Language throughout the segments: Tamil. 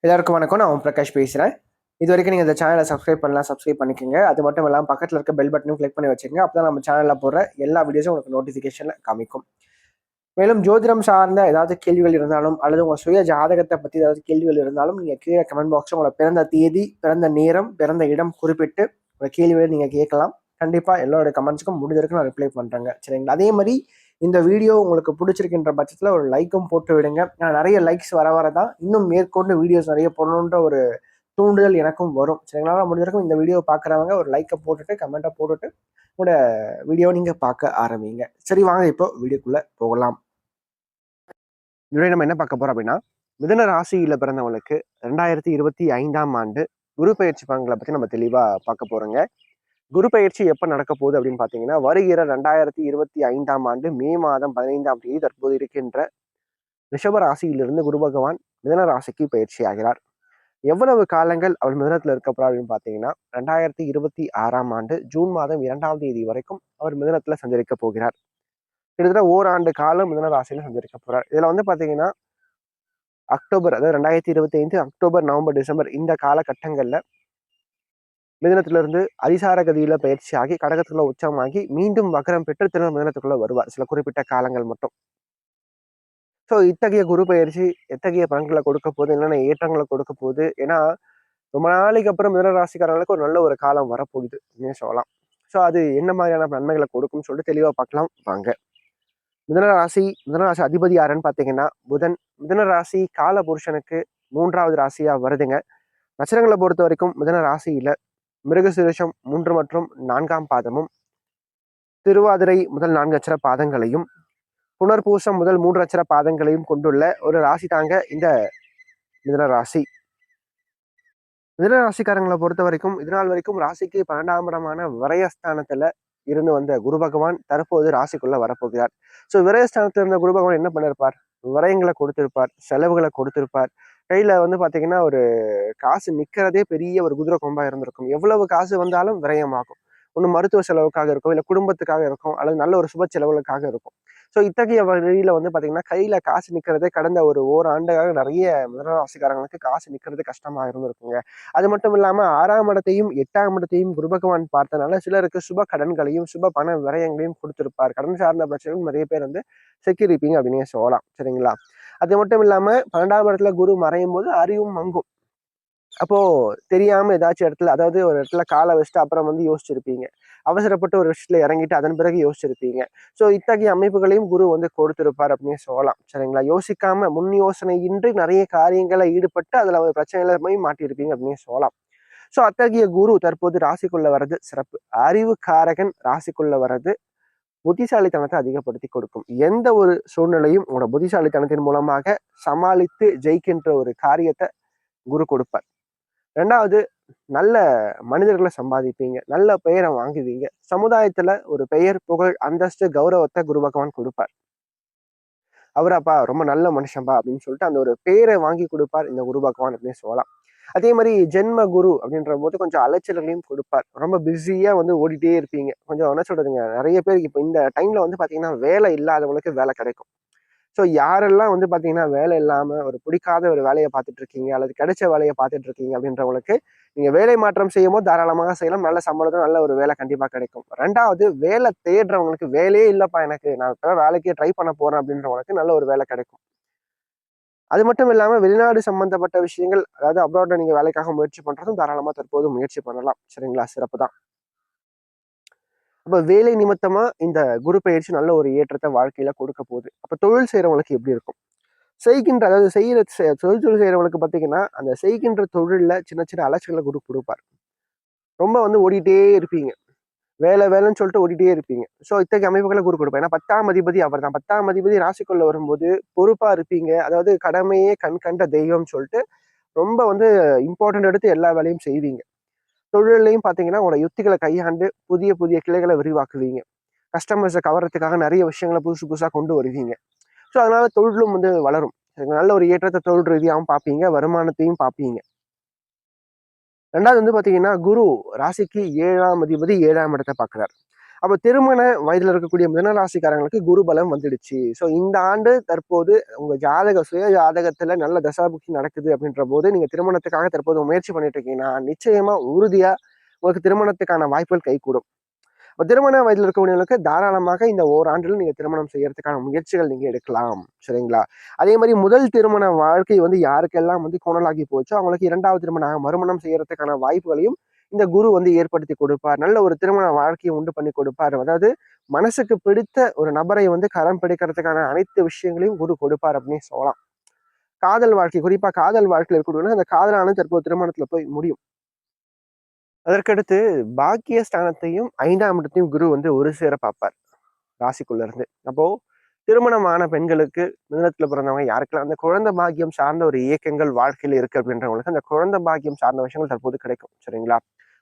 எல்லாருக்கும் வணக்கம். நான் ஓம் பிரகாஷ் பேசுகிறேன். இது வரைக்கும் நீங்கள் இந்த சேனலை சப்ஸ்கிரைப் பண்ணலாம், சப்ஸ்கிரைப் பண்ணிக்கோங்க. அது மட்டும் இல்லாமல் பக்கத்தில் இருக்க பெல் பட்டனும் கிளிக் பண்ணி வச்சுக்கோங்க. அப்போ தான் நம்ம சேனலில் போடுற எல்லா வீடியோஸும் உங்களுக்கு நோட்டிஃபிகேஷனில் காமிக்கும். மேலும் ஜோதிடம் சார்ந்த ஏதாவது கேள்விகள் இருந்தாலும் அல்லது உங்கள் சுய ஜாதகத்தை பற்றி ஏதாவது கேள்விகள் இருந்தாலும் நீங்கள் கீழே கமெண்ட் பாக்ஸில் உங்களோட பிறந்த தேதி, பிறந்த நேரம், பிறந்த இடம் குறிப்பிட்டு உங்கள் கேள்விகளை நீங்கள் கேட்கலாம். கண்டிப்பாக எல்லோருடைய கமெண்ட்ஸுக்கும் முடிஞ்ச வரைக்கும் நான் ரிப்ளை பண்ணுறேங்க. சரிங்களா? அதே மாதிரி இந்த வீடியோ உங்களுக்கு பிடிச்சிருக்கின்ற பட்சத்தில் ஒரு லைக்கும் போட்டு விடுங்க. நிறைய லைக்ஸ் வர தான் இன்னும் மேற்கொண்டு வீடியோஸ் நிறைய போடணுன்ற ஒரு தூண்டுதல் எனக்கும் வரும். சரிங்களா? முடிஞ்சிருக்கும் இந்த வீடியோ பார்க்குறவங்க ஒரு லைக்கை போட்டுட்டு கமெண்ட்டை போட்டுட்டு உங்களோட வீடியோ நீங்கள் பார்க்க ஆரம்பிங்க. சரி, வாங்க இப்போ வீடியோக்குள்ளே போகலாம். இதுவரை நம்ம என்ன பார்க்க போகிறோம் அப்படின்னா, மிதுன ராசியில் பிறந்தவங்களுக்கு 2025ஆம் ஆண்டு குரு பயிற்சி பலன்களை பற்றி நம்ம தெளிவாக பார்க்க போகிறோங்க. குரு பயிற்சி எப்போ நடக்க போகுது அப்படின்னு பார்த்தீங்கன்னா, வருகிற 2025ஆம் ஆண்டு மே மாதம் 15ஆம் தேதி தற்போது இருக்கின்ற ரிஷப ராசியிலிருந்து குரு பகவான் மிதன ராசிக்கு பயிற்சி ஆகிறார். எவ்வளவு காலங்கள் அவர் மிதனத்தில் இருக்க போறார் அப்படின்னு பார்த்தீங்கன்னா, 2026ஆம் ஆண்டு ஜூன் மாதம் 2ஆம் தேதி வரைக்கும் அவர் மிதனத்தில் சஞ்சரிக்க போகிறார். கிட்டத்தட்ட ஓராண்டு காலம் மிதன ராசியில சஞ்சரிக்க போறார். இதுல வந்து பார்த்தீங்கன்னா அக்டோபர், அதாவது 2025 அக்டோபர், நவம்பர், டிசம்பர் இந்த காலகட்டங்கள்ல மிதனத்திலிருந்து அதிசார கதியில பயிற்சி ஆகி கடகத்துல உச்சமாகி மீண்டும் வக்கரம் பெற்று திரும்ப மிதனத்துக்குள்ள வருவார் சில குறிப்பிட்ட காலங்கள் மட்டும். ஸோ இத்தகைய குரு பயிற்சி எத்தகைய பலன்களை கொடுக்க போகுது, என்னென்ன ஏற்றங்களை கொடுக்க போகுது, ஏன்னா ரொம்ப நாளைக்கு அப்புறம் மிதன ராசிக்காரங்களுக்கு ஒரு நல்ல ஒரு காலம் வரப்போகுது அப்படின்னு சொல்லலாம். ஸோ அது என்ன மாதிரியான நன்மைகளை கொடுக்கும்னு சொல்லிட்டு தெளிவாக பார்க்கலாம் வாங்க. மிதன ராசி அதிபதி யாருன்னு பார்த்தீங்கன்னா புதன். மிதன ராசி கால புருஷனுக்கு 3வது ராசியா வருதுங்க. நட்சத்திரங்களை பொறுத்த வரைக்கும் மிதன ராசியில மிருகசீரிஷம் 3 மற்றும் 4ஆம் பாதமும், திருவாதிரை முதல் 4 அட்சர பாதங்களையும், புனர்பூசம் முதல் 3 அட்சர பாதங்களையும் கொண்டுள்ள ஒரு ராசி தாங்க இந்த மிதன ராசி. மிதன ராசிக்காரங்களை பொறுத்த வரைக்கும் இதனால் வரைக்கும் ராசிக்கு 12ஆம் இடமான விரயஸ்தானத்துல இருந்து வந்த குரு பகவான் தற்போது ராசிக்குள்ள வரப்போகிறார். ஸோ விரயஸ்தானத்துல இருந்த குரு பகவான் என்ன பண்ணிருப்பார்? விரயங்களை கொடுத்திருப்பார், செலவுகளை கொடுத்திருப்பார். கையில வந்து பாத்தீங்கன்னா ஒரு காசு நிக்கிறதே பெரிய ஒரு குதிரை கொம்பா இருந்திருக்கும். எவ்வளவு காசு வந்தாலும் விரயமாகும். ஒன்று மருத்துவ செலவுக்காக இருக்கும், இல்லை குடும்பத்துக்காக இருக்கும், அல்லது நல்ல ஒரு சுப செலவுகளுக்காக இருக்கும். ஸோ இத்தகைய வழியில வந்து பாத்தீங்கன்னா கையில காசு நிக்கிறதே கடந்த ஒரு ஓராண்டுக்காக நிறைய மிதனராசிக்காரங்களுக்கு காசு நிக்கிறது கஷ்டமா இருந்திருக்குங்க. அது மட்டும் இல்லாம 6ஆம் இடத்தையும் 8ஆம் இடத்தையும் குரு பகவான் பார்த்தனால சிலருக்கு சுப கடன்களையும் சுப பண விரயங்களையும் கொடுத்திருப்பார். கடன் சார்ந்த பிரச்சனையும் நிறைய பேர் வந்து செக்யூரிப்பீங்க அப்படின்னே சொல்லலாம். சரிங்களா? அது மட்டும் இல்லாம 12ஆம் இடத்துல குரு மறையும் போது அறிவும் மங்கும். அப்போ தெரியாம ஏதாச்சும் இடத்துல, அதாவது ஒரு இடத்துல காலை வச்சுட்டு அப்புறம் வந்து யோசிச்சிருப்பீங்க. அவசரப்பட்டு ஒரு விஷயத்துல இறங்கிட்டு அதன் பிறகு யோசிச்சிருப்பீங்க. ஸோ இத்தகைய அமைப்புகளையும் குரு வந்து கொடுத்திருப்பார் அப்படின்னு சொல்லலாம். சரிங்களா? யோசிக்காம முன் யோசனையின்றி நிறைய காரியங்களை ஈடுபட்டு அதுல ஒரு பிரச்சனையில போய் மாட்டியிருப்பீங்க அப்படின்னு சொல்லலாம். ஸோ அத்தகைய குரு தற்போது ராசிக்குள்ள வர்றது சிறப்பு. அறிவு காரகன் ராசிக்குள்ள வர்றது புத்திசாலித்தனத்தை அதிகப்படுத்தி கொடுக்கும். எந்த ஒரு சூழ்நிலையும் உங்களோட புத்திசாலித்தனத்தின் மூலமாக சமாளித்து ஜெயிக்கின்ற ஒரு காரியத்தை குரு கொடுப்பார். 2வது, நல்ல மனிதர்களை சம்பாதிப்பீங்க, நல்ல பெயரை வாங்குவீங்க. சமுதாயத்துல ஒரு பெயர், புகழ், அந்தஸ்து, கௌரவத்தை குரு பகவான் கொடுப்பார். அவரப்பா ரொம்ப நல்ல மனுஷன்பா அப்படின்னு சொல்லிட்டு அந்த ஒரு பேரை வாங்கி கொடுப்பார் இந்த குரு பகவான் அப்படின்னு சொல்லலாம். அதே மாதிரி ஜென்ம குரு அப்படின்ற போது கொஞ்சம் அலைச்சல்களையும் கொடுப்பார். ரொம்ப பிஸியா வந்து ஓடிட்டே இருப்பீங்க. கொஞ்சம் என்ன சொல்றதுங்க, நிறைய பேருக்கு இப்போ இந்த டைம்ல வந்து பாத்தீங்கன்னா வேலை இல்லாதவங்களுக்கு வேலை கிடைக்கும். ஸோ யாரெல்லாம் வந்து பார்த்தீங்கன்னா வேலை இல்லாமல் ஒரு பிடிக்காத ஒரு வேலையை பார்த்துட்டு இருக்கீங்க, அல்லது கிடைச்ச வேலையை பார்த்துட்டு இருக்கீங்க அப்படின்றவங்களுக்கு நீங்கள் வேலை மாற்றம் செய்யும் போது தாராளமாக செய்யலாம். நல்ல சம்பளத்தில் நல்ல ஒரு வேலை கண்டிப்பாக கிடைக்கும். 2வது, வேலை தேடுறவங்களுக்கு வேலையே இல்லைப்பா எனக்கு, நான் இப்போ வேலைக்கே ட்ரை பண்ண போறேன் அப்படின்றவங்களுக்கு நல்ல ஒரு வேலை கிடைக்கும். அது மட்டும் இல்லாமல் வெளிநாடு சம்பந்தப்பட்ட விஷயங்கள், அதாவது அப்ராட்ல நீங்கள் வேலைக்காக முயற்சி பண்ணுறதும் தாராளமாக தற்போது முயற்சி பண்ணலாம். சரிங்களா? சிறப்பு தான். அப்ப வேலை நிமித்தமா இந்த குரு பயிற்சி நல்ல ஒரு ஏற்றத்தை வாழ்க்கையில கொடுக்க போகுது. அப்ப தொழில் செய்யறவங்களுக்கு எப்படி இருக்கும்? அதாவது தொழில் செய்யறவங்களுக்கு பார்த்தீங்கன்னா அந்த செய்கின்ற தொழில்ல சின்ன சின்ன அலைச்சல்களை குரு கொடுப்பார். ரொம்ப வந்து ஓடிட்டே இருப்பீங்க, வேலை வேலைன்னு சொல்லிட்டு ஓடிட்டே இருப்பீங்க. ஸோ இத்தகைய அமைப்புகளை குரு கொடுப்பார். ஏன்னா 10ஆம் அதிபதி அவர் தான். 10ஆம் அதிபதி ராசிக்குள்ள வரும்போது பொறுப்பா இருப்பீங்க. அதாவது கடமையே கண் கண்ட தெய்வம் சொல்லிட்டு ரொம்ப வந்து இம்பார்ட்டன்ட் எடுத்து எல்லா வேலையும் செய்வீங்க. தொழிலையும் பார்த்தீங்கன்னா உங்களோட யுக்திகளை கையாண்டு புதிய புதிய கிளைகளை விரிவாக்குவீங்க. கஸ்டமர்ஸை கவர்றதுக்காக நிறைய விஷயங்களை புதுசு புதுசாக கொண்டு வருவீங்க. ஸோ அதனால தொழிலும் வந்து வளரும். நல்ல ஒரு ஏற்றத்தை தொழில் ரீதியாகவும் பார்ப்பீங்க, வருமானத்தையும் பார்ப்பீங்க. 2வது வந்து பார்த்தீங்கன்னா குரு ராசிக்கு 7ஆம் அதிபதி 7ஆம் இடத்தை பார்க்குறார். அப்போ திருமண வயதுல இருக்கக்கூடிய மிதனராசிக்காரங்களுக்கு குரு பலம் வந்துடுச்சு. ஸோ இந்த ஆண்டு தற்போது உங்க சுய ஜாதகத்துல நல்ல தசாபுக்தி நடக்குது அப்படின்ற போது நீங்க திருமணத்துக்காக தற்போது முயற்சி பண்ணிட்டு இருக்கீங்கன்னா நிச்சயமா உறுதியா உங்களுக்கு திருமணத்துக்கான வாய்ப்புகள் கைகூடும். இப்போ திருமண வயதில் இருக்கக்கூடியவங்களுக்கு தாராளமாக இந்த ஓராண்டில் நீங்க திருமணம் செய்யறதுக்கான முயற்சிகள் நீங்க எடுக்கலாம். சரிங்களா? அதே மாதிரி முதல் திருமண வாழ்க்கை யாருக்கெல்லாம் கோணலாகி போச்சோ அவங்களுக்கு இரண்டாவது மறுமணம் செய்யறதுக்கான வாய்ப்புகளையும் இந்த குரு ஏற்படுத்தி கொடுப்பார். நல்ல ஒரு திருமண வாழ்க்கையை உண்டு பண்ணி கொடுப்பார். அதாவது மனசுக்கு பிடித்த ஒரு நபரை கரம் பிடிக்கிறதுக்கான அனைத்து விஷயங்களையும் குரு கொடுப்பார் அப்படின்னு சொல்லலாம். காதல் வாழ்க்கை, குறிப்பா காதல் வாழ்க்கையில் இருக்கக்கூடிய அந்த காதலானது தற்போது திருமணத்துல போய் முடியும். அதற்கடுத்து பாக்கிய ஸ்தானத்தையும் 5ஆம் இடத்தையும் குரு ஒரு சேர பார்ப்பார் ராசிக்குள்ள இருந்து. அப்போ திருமணமான பெண்களுக்கு மிதுனத்துல பிறந்தவங்க யாருக்கெல்லாம் அந்த குழந்தை பாக்கியம் சார்ந்த ஒரு இயக்கங்கள் வாழ்க்கையில இருக்கு அப்படின்றவங்களுக்கு அந்த குழந்தை பாக்கியம் சார்ந்த விஷயங்கள் தற்போது கிடைக்கும். சரிங்களா?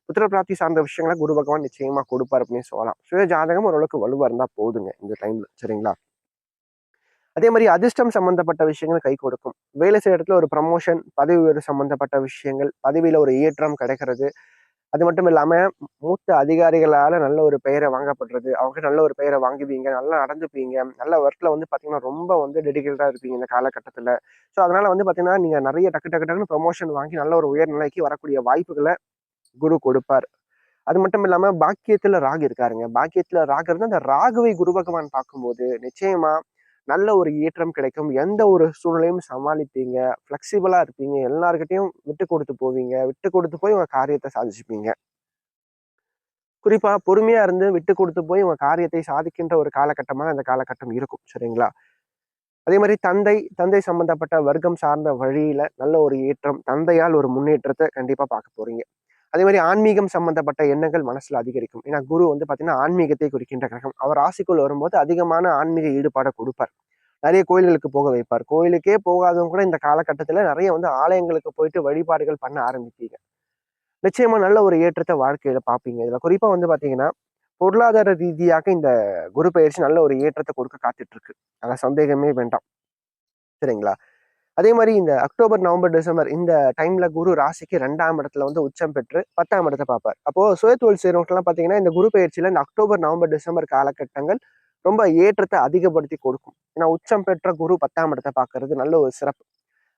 புத்திர பிராப்தி சார்ந்த விஷயங்களை குரு பகவான் நிச்சயமா கொடுப்பார் அப்படின்னு சொல்லலாம். சுய ஜாதகம் ஓரளவுக்கு வலுவா இருந்தா போதுங்க இந்த டைம்ல. சரிங்களா? அதே மாதிரி அதிர்ஷ்டம் சம்பந்தப்பட்ட விஷயங்கள் கை கொடுக்கும். வேலை செய்யற இடத்துல ஒரு ப்ரமோஷன், பதவி உயர்வு சம்பந்தப்பட்ட விஷயங்கள், பதவியில ஒரு ஏற்றம் கிடைக்கிறது. அது மட்டும் இல்லாம மூத்த அதிகாரிகளால நல்ல ஒரு பெயரை வாங்கப்படுறது, அவங்க நல்ல ஒரு பெயரை வாங்குவீங்க, நல்லா நடந்துப்பீங்க, நல்ல ஒர்க்ல பாத்தீங்கன்னா ரொம்ப டெடிகேட்டடா இருப்பீங்க இந்த காலகட்டத்துல. ஸோ அதனால பாத்தீங்கன்னா நீங்க நிறைய டக்கு டக்கு டக்குன்னு ப்ரொமோஷன் வாங்கி நல்ல ஒரு உயர்நிலைக்கு வரக்கூடிய வாய்ப்புகளை குரு கொடுப்பார். அது மட்டும் இல்லாம பாக்கியத்துல ராகு இருக்காருங்க. பாக்கியத்துல ராகு இருந்தா அந்த ராகுவை குரு பகவான் பார்க்கும்போது நிச்சயமா நல்ல ஒரு ஏற்றம் கிடைக்கும். எந்த ஒரு சூழ்நிலையும் சமாளிப்பீங்க, ஃபிளெக்சிபிளா இருப்பீங்க, எல்லார்கிட்டையும் விட்டு கொடுத்து போவீங்க, விட்டு கொடுத்து போய் உங்க காரியத்தை சாதிச்சுப்பீங்க. குறிப்பா பொறுமையா இருந்து விட்டு கொடுத்து போய் உங்க காரியத்தை சாதிக்கின்ற ஒரு காலகட்டமாக அந்த காலகட்டம் இருக்கும். சரிங்களா? அதே மாதிரி தந்தை சம்பந்தப்பட்ட வர்க்கம் சார்ந்த வழியில நல்ல ஒரு ஏற்றம், தந்தையால் ஒரு முன்னேற்றத்தை கண்டிப்பா பார்க்க போறீங்க. அதே மாதிரி ஆன்மீகம் சம்பந்தப்பட்ட எண்ணங்கள் மனசுல அதிகரிக்கும். ஏன்னா குரு பாத்தீங்கன்னா ஆன்மீகத்தை குறிக்கின்ற கிரகம். அவர் ராசிக்குள் வரும்போது அதிகமான ஆன்மீக ஈடுபாடை கொடுப்பார். நிறைய கோயில்களுக்கு போக வைப்பார். கோயிலுக்கே போகாதவங்க கூட இந்த காலகட்டத்துல நிறைய ஆலயங்களுக்கு போயிட்டு வழிபாடுகள் பண்ண ஆரம்பிப்பீங்க. நிச்சயமா நல்ல ஒரு ஏற்றத்தை வாழ்க்கையில பார்ப்பீங்க. இதுல குறிப்பா பாத்தீங்கன்னா பொருளாதார ரீதியாக இந்த குரு பயிற்சி நல்ல ஒரு ஏற்றத்தை கொடுக்க காத்துட்டு இருக்கு. அதான் சந்தேகமே வேண்டாம். சரிங்களா? அதே மாதிரி இந்த அக்டோபர், நவம்பர், டிசம்பர் இந்த டைம்ல குரு ராசிக்கு 2ஆம் இடத்துல உச்சம் பெற்று 10ஆம் இடத்தை பார்ப்பார். அப்போ சுயதொழில் செய்யறவங்கலாம் பாத்தீங்கன்னா இந்த குரு பயிற்சியில இந்த அக்டோபர், நவம்பர், டிசம்பர் காலகட்டங்கள் ரொம்ப ஏற்றத்தை அதிகப்படுத்தி கொடுக்கும். ஏன்னா உச்சம் பெற்ற குரு 10ஆம் இடத்தை பார்க்கறது நல்ல ஒரு சிறப்பு.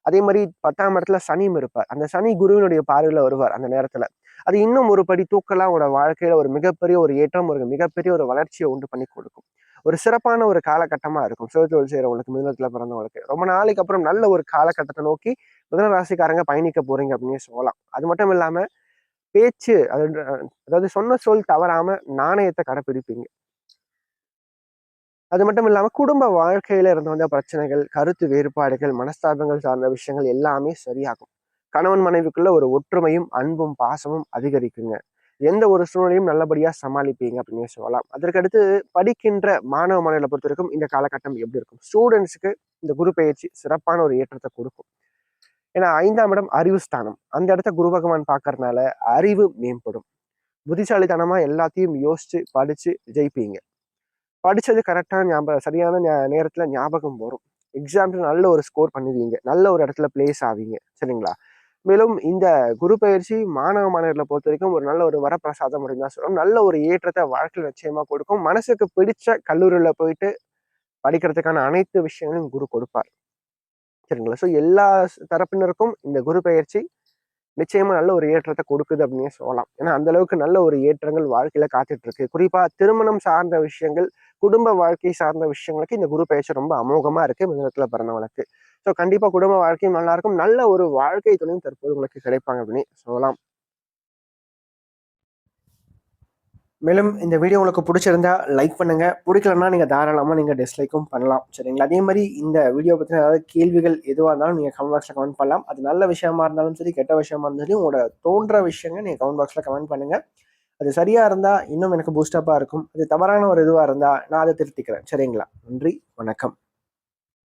அதே மாதிரி 10ஆம் இடத்துல சனியும் இருப்பார். அந்த சனி குருவினுடைய பார்வையில வருவார் அந்த நேரத்துல. அது இன்னும் ஒரு படி தூக்கலாம் உங்களோட வாழ்க்கையில ஒரு மிகப்பெரிய ஒரு ஏற்றம், ஒரு மிகப்பெரிய ஒரு வளர்ச்சியை உண்டு பண்ணி கொடுக்கும். ஒரு சிறப்பான ஒரு காலகட்டமா இருக்கும் சுயதொழில் செய்யறவங்களுக்கு, மிதுனத்துல பிறந்தவங்களுக்கு. ரொம்ப நாளைக்கு அப்புறம் நல்ல ஒரு காலகட்டத்தை நோக்கி மிதுன ராசிக்காரங்க பயணிக்க போறீங்க அப்படின்னு சொல்லலாம். அது மட்டும் இல்லாம பேச்சு, அதாவது சொன்ன சொல் தவறாம நாணயத்தை கடைப்பிடிப்பீங்க. அது மட்டும் இல்லாம குடும்ப வாழ்க்கையில இருந்து வந்த பிரச்சனைகள், கருத்து வேறுபாடுகள், மனஸ்தாபங்கள் சார்ந்த விஷயங்கள் எல்லாமே சரியாகும். கணவன் மனைவிக்குள்ள ஒரு ஒற்றுமையும், அன்பும், பாசமும் அதிகரிக்குங்க. எந்த ஒரு சூழ்நிலையும் நல்லபடியா சமாளிப்பீங்க அப்படின்னு சொல்லலாம். அதற்கடுத்து படிக்கின்ற மாணவ மாணவிகளை பொறுத்த வரைக்கும் இந்த காலகட்டம் எப்படி இருக்கும்? ஸ்டூடெண்ட்ஸுக்கு இந்த குரு பயிற்சி சிறப்பான ஒரு ஏற்றத்தை கொடுக்கும். ஏன்னா 5ஆம் இடம் அறிவு ஸ்தானம். அந்த இடத்த குரு பகவான் பார்க்கறதுனால அறிவு மேம்படும். புத்திசாலித்தனமா எல்லாத்தையும் யோசிச்சு படிச்சு ஜெயிப்பீங்க. படிச்சது கரெக்டான சரியான நேரத்துல ஞாபகம் வரும். எக்ஸாம்ல நல்ல ஒரு ஸ்கோர் பண்ணுவீங்க. நல்ல ஒரு இடத்துல பிளேஸ் ஆவீங்க. சரிங்களா? மேலும் இந்த குரு பயிற்சி மாணவ மாணவர்களை பொறுத்த வரைக்கும் ஒரு நல்ல ஒரு வரப்பிரசாதம் அப்படின்னு தான் சொல்லணும். நல்ல ஒரு ஏற்றத்தை வாழ்க்கையில் நிச்சயமா கொடுக்கும். மனசுக்கு பிடிச்ச கல்லூரியில போயிட்டு படிக்கிறதுக்கான அனைத்து விஷயங்களையும் குரு கொடுப்பார். சரிங்களா? ஸோ எல்லா தரப்பினருக்கும் இந்த குரு பயிற்சி நிச்சயமா நல்ல ஒரு ஏற்றத்தை கொடுக்குது அப்படின்னே சொல்லலாம். ஏன்னா அந்த அளவுக்கு நல்ல ஒரு ஏற்றங்கள் வாழ்க்கையில காத்துட்டு இருக்கு. குறிப்பா திருமணம் சார்ந்த விஷயங்கள், குடும்ப வாழ்க்கை சார்ந்த விஷயங்களுக்கு இந்த குரு பயிற்சி ரொம்ப அமோகமா இருக்கு மிதுனத்துல பிறந்தவங்களுக்கு. ஸோ கண்டிப்பா குடும்ப வாழ்க்கையும் நல்லா இருக்கும். நல்ல ஒரு வாழ்க்கை துணையும் தற்போது உங்களுக்கு கிடைப்பாங்க அப்படின்னு சொல்லலாம். மேலும் இந்த வீடியோ உங்களுக்கு பிடிச்சிருந்தா லைக் பண்ணுங்க. பிடிக்கலன்னா நீங்க தாராளமா நீங்க டிஸ்லைக்கும் பண்ணலாம். சரிங்களா? அதே மாதிரி இந்த வீடியோ பத்தின ஏதாவது கேள்விகள் எதுவா இருந்தாலும் நீங்க கமெண்ட் பாக்ஸ்ல கமெண்ட் பண்ணலாம். அது நல்ல விஷயமா இருந்தாலும் சரி, கெட்ட விஷயமா இருந்தாலும் சரி, உங்களோட தோன்ற விஷயங்கள் நீங்க கமெண்ட் பாக்ஸ்ல கமெண்ட் பண்ணுங்க. அது சரியா இருந்தா இன்னும் எனக்கு பூஸ்டப்பா இருக்கும். அது தவறான ஒரு இதுவா இருந்தா நான் அதை திருத்திக்கிறேன். சரிங்களா? நன்றி, வணக்கம்.